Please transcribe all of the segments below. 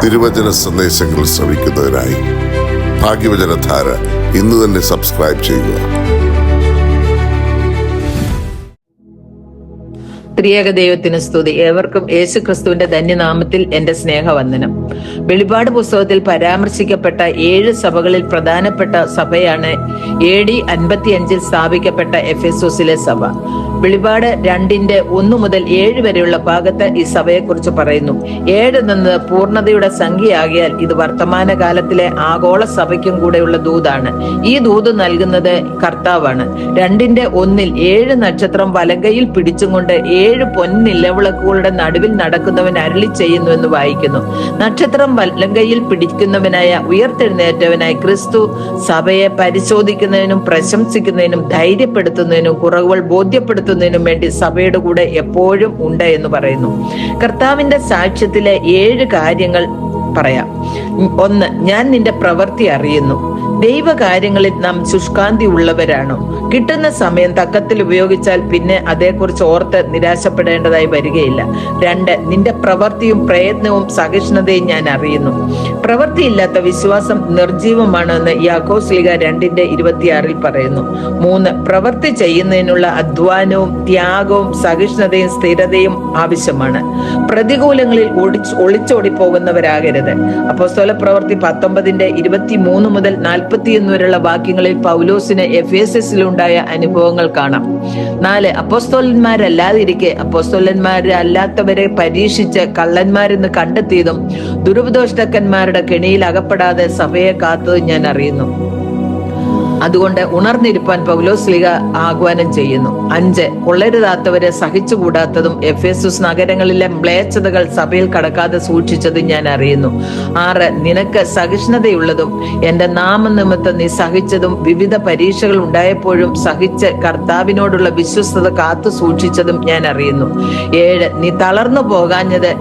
തിരുവചന സന്ദേശങ്ങൾ ശ്രവിക്കുന്നതിനായി ഭാഗ്യവചനധാര ഇന്ന് തന്നെ സബ്സ്ക്രൈബ് ചെയ്യുക. ത്രിയേക ദൈവത്തിന് സ്തുതി. ഏവർക്കും യേശു ക്രിസ്തുവിന്റെ ധന്യനാമത്തിൽ എന്റെ സ്നേഹവന്ദനം. വെളിപാട് പുസ്തകത്തിൽ പരാമർശിക്കപ്പെട്ട 7 സഭകളിൽ പ്രധാനപ്പെട്ട സഭയാണ് AD 55 സ്ഥാപിക്കപ്പെട്ട എഫെസോസിലെ സഭ. വെളിപാട് 2:1 മുതൽ 7 വരെയുള്ള ഭാഗത്ത് ഈ സഭയെക്കുറിച്ച് പറയുന്നു. 7 എന്നത് പൂർണ്ണതയുടെ സംഖ്യയാകിയാൽ ഇത് വർത്തമാനകാലത്തിലെ ആഗോള സഭയ്ക്കും കൂടെയുള്ള ദൂതാണ്. ഈ ദൂത് നൽകുന്നത് കർത്താവാണ്. 2:1 7 നക്ഷത്രം വലങ്കയിൽ പിടിച്ചും കൊണ്ട് 7 പൊന്നിലവിളക്കുകളുടെ നടുവിൽ നടക്കുന്നവൻ അരുളി ചെയ്യുന്നു എന്ന് വായിക്കുന്നു. നക്ഷത്രം വലങ്കയിൽ പിടിക്കുന്നവനായ ഉയർത്തെഴുന്നേറ്റവനായ ക്രിസ്തു സഭയെ പരിശോധിക്കുന്നതിനും പ്രശംസിക്കുന്നതിനും ധൈര്യപ്പെടുത്തുന്നതിനും കുറവുകൾ ബോധ്യപ്പെടുത്തുന്നതിനും വേണ്ടി സഭയുടെ കൂടെ എപ്പോഴും ഉണ്ട് എന്ന് പറയുന്നു. കർത്താവിന്റെ സാക്ഷ്യത്തിലെ 7 കാര്യങ്ങൾ പറയാം. 1, ഞാൻ നിന്റെ പ്രവൃത്തി അറിയുന്നു. ദൈവകാര്യങ്ങളിൽ നാം ശുഷ്കാന്തി ഉള്ളവരാണോ? കിട്ടുന്ന സമയം തക്കത്തിൽ ഉപയോഗിച്ചാൽ പിന്നെ അതേക്കുറിച്ച് ഓർത്ത് നിരാശപ്പെടേണ്ടതായി വരികയില്ല. 2, നിന്റെ പ്രവൃത്തിയും പ്രയത്നവും സഹിഷ്ണുതയും ഞാൻ അറിയുന്നു. പ്രവൃത്തിയില്ലാത്ത വിശ്വാസം നിർജീവമാണെന്ന് യാക്കോബ് 2:26 പറയുന്നു. 3, പ്രവൃത്തി ചെയ്യുന്നതിനുള്ള അധ്വാനവും ത്യാഗവും സഹിഷ്ണുതയും സ്ഥിരതയും ആവശ്യമാണ്. പ്രതികൂലങ്ങളിൽ ഒളിച്ചോടി പോകുന്നവരാകരുത്. അപ്പോസ്തല പ്രവൃത്തി 19:23 മുതൽ 41 വരെയുള്ള വാക്യങ്ങളിൽ പൗലോസിന് എഫേസസിലുണ്ടായ അനുഭവങ്ങൾ കാണാം. 4, അപ്പോസ്തലന്മാരല്ലാതിരിക്കെ അപ്പോസ്തലന്മാരല്ലാത്തവരെ പരീക്ഷിച്ച് കള്ളന്മാരെന്ന് കണ്ടെത്തിയതും ദുരുപദേഷ്ടക്കന്മാരുടെ കെണിയിൽ അകപ്പെടാതെ സഭയെ കാത്തതും ഞാൻ അറിയുന്നു. അതുകൊണ്ട് ഉണർന്നിരിപ്പാൻ പൗലോസ്ലീഹ ആഹ്വാനം ചെയ്യുന്നു. 5, കൊള്ളരുതാത്തവരെ സഹിച്ചുകൂടാത്തതും എഫേസുസ് നഗരങ്ങളിലെ മ്ലേച്ഛതകൾ സഭയിൽ കടക്കാതെ സൂക്ഷിച്ചതും ഞാൻ അറിയുന്നു. 6, നിനക്ക് സഹിഷ്ണുതയുള്ളതും എന്റെ നാമനിമിത്തം നീ സഹിച്ചതും വിവിധ പരീക്ഷകൾ ഉണ്ടായപ്പോഴും സഹിച്ച് കർത്താവിനോടുള്ള വിശ്വസ്തത കാത്തു സൂക്ഷിച്ചതും ഞാൻ അറിയുന്നു. 7, നീ തളർന്നു പോകാഞ്ഞത്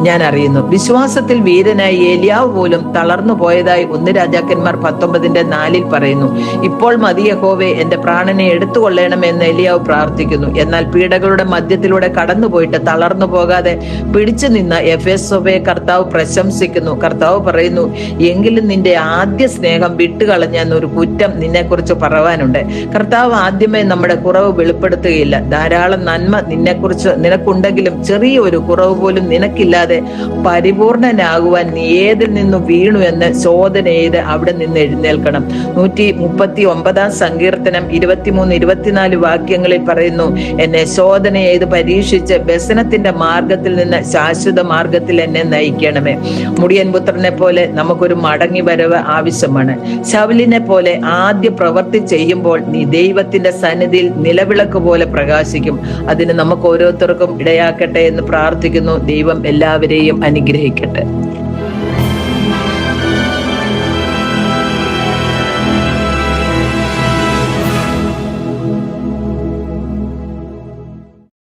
ഞാൻ അറിയുന്നു. വിശ്വാസത്തിൽ വീരനായ ഏലിയാവ് പോലും തളർന്നു പോയതായി 1 രാജാക്കന്മാർ 19:4 പറയുന്നു. ഇപ്പോൾ മതി യഹോവേ, എന്റെ പ്രാണനെ എടുത്തുകൊള്ളണമെന്ന് ഏലിയാവ് പ്രാർത്ഥിക്കുന്നു. എന്നാൽ പീഡകളുടെ മധ്യത്തിലൂടെ കടന്നുപോയിട്ട് തളർന്നു പോകാതെ പിടിച്ചു നിന്ന എഫെസോയെ കർത്താവ് പ്രശംസിക്കുന്നു. കർത്താവ് പറയുന്നു, എങ്കിലും നിന്റെ ആദ്യ സ്നേഹം വിട്ടുകളഞ്ഞ ഒരു കുറ്റം നിന്നെ കുറിച്ച് പറയാനുണ്ട്. കർത്താവ് ആദ്യമേ നമ്മുടെ കുറവ് വെളിപ്പെടുത്തുകയില്ല. ധാരാളം നന്മ നിനക്കുണ്ടെങ്കിലും ചെറിയ ഒരു കുറവ് പോലും നിനക്കില്ലാതെ പരിപൂർണനാകുവാൻ നീ ഏതിൽ നിന്നു വീണു എന്ന് ശോധന ചെയ്ത് അവിടെ നിന്ന് എഴുന്നേൽക്കണം. 139 സങ്കീർത്തനം 23-24 വാക്യങ്ങളിൽ പറയുന്നു, എന്നെ ശോധന ചെയ്ത് പരീക്ഷിച്ച് വ്യസനത്തിന്റെ മാർഗത്തിൽ നിന്ന് ശാശ്വത മാർഗത്തിൽ എന്നെ നയിക്കണമേ. മുടിയൻ പുത്രനെ പോലെ നമുക്കൊരു മടങ്ങി വരവ് ആവശ്യമാണ്. ശൗലിനെ പോലെ ആദ്യ പ്രവൃത്തി ചെയ്യുമ്പോൾ നീ ദൈവത്തിന്റെ സന്നിധിയിൽ നിലവിളക്ക് പോലെ പ്രകാശിക്കും. അതിന് നമുക്ക് ഓരോരുത്തർക്കും ഇടയാക്കട്ടെ എന്ന് പ്രാർത്ഥിക്കുന്നു. ദൈവം എല്ലാവരെയും അനുഗ്രഹിക്കട്ടെ.